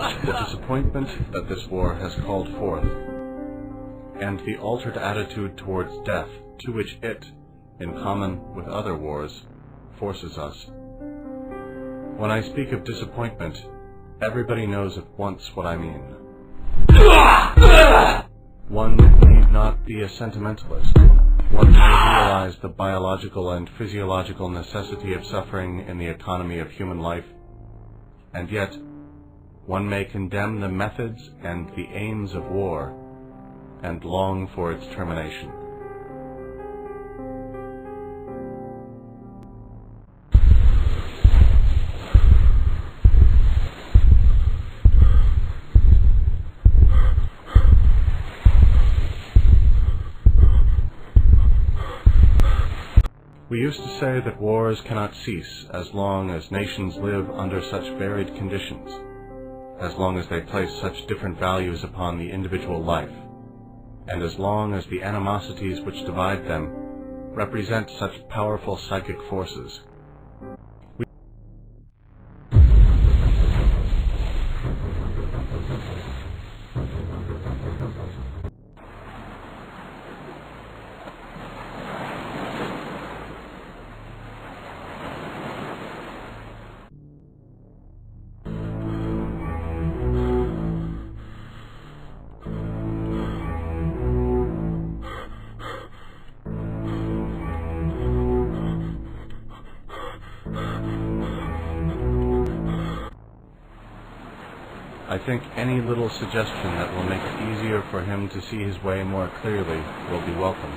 The disappointment that this war has called forth, and the altered attitude towards death to which it, in common with other wars, forces us. When I speak of disappointment, everybody knows at once what I mean. One need not be a sentimentalist. One may realize the biological and physiological necessity of suffering in the economy of human life, and yet one may condemn the methods and the aims of war and long for its termination. We used to say that wars cannot cease as long as nations live under such varied conditions, as long as they place such different values upon the individual life, and as long as the animosities which divide them represent such powerful psychic forces. I think any little suggestion that will make it easier for him to see his way more clearly will be welcome.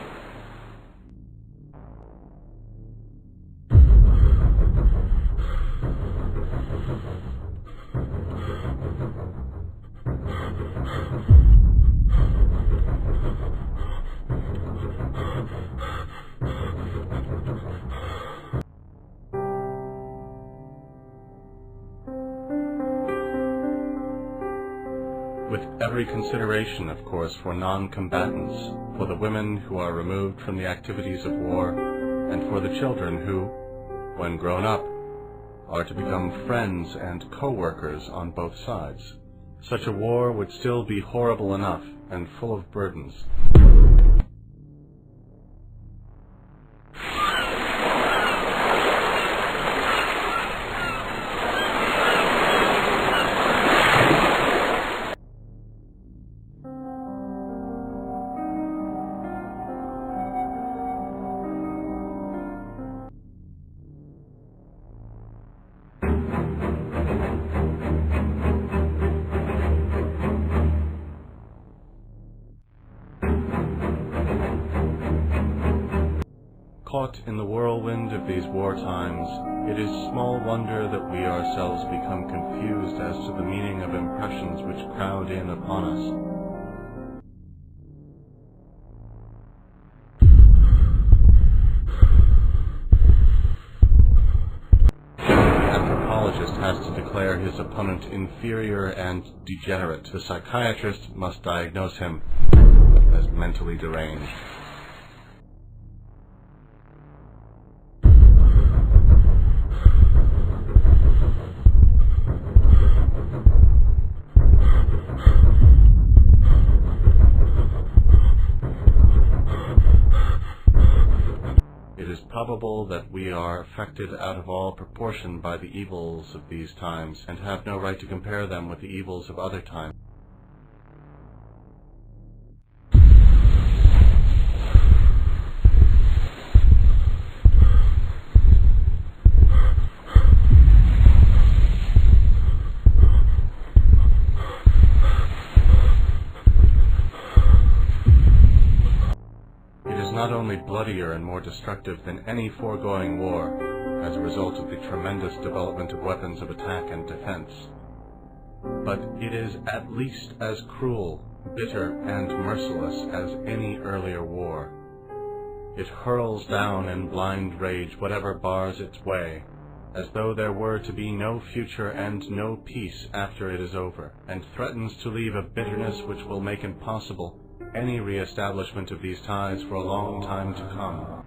With every consideration, of course, for non-combatants, for the women who are removed from the activities of war, and for the children who, when grown up, are to become friends and co-workers on both sides. Such a war would still be horrible enough and full of burdens. Caught in the whirlwind of these war times, it is small wonder that we ourselves become confused as to the meaning of impressions which crowd in upon us. The anthropologist has to declare his opponent inferior and degenerate. The psychiatrist must diagnose him as mentally deranged. It is probable that we are affected out of all proportion by the evils of these times, and have no right to compare them with the evils of other times. Not only bloodier and more destructive than any foregoing war, as a result of the tremendous development of weapons of attack and defense, but it is at least as cruel, bitter, and merciless as any earlier war. It hurls down in blind rage whatever bars its way, as though there were to be no future and no peace after it is over, and threatens to leave a bitterness which will make impossible any re-establishment of these ties for a long time to come.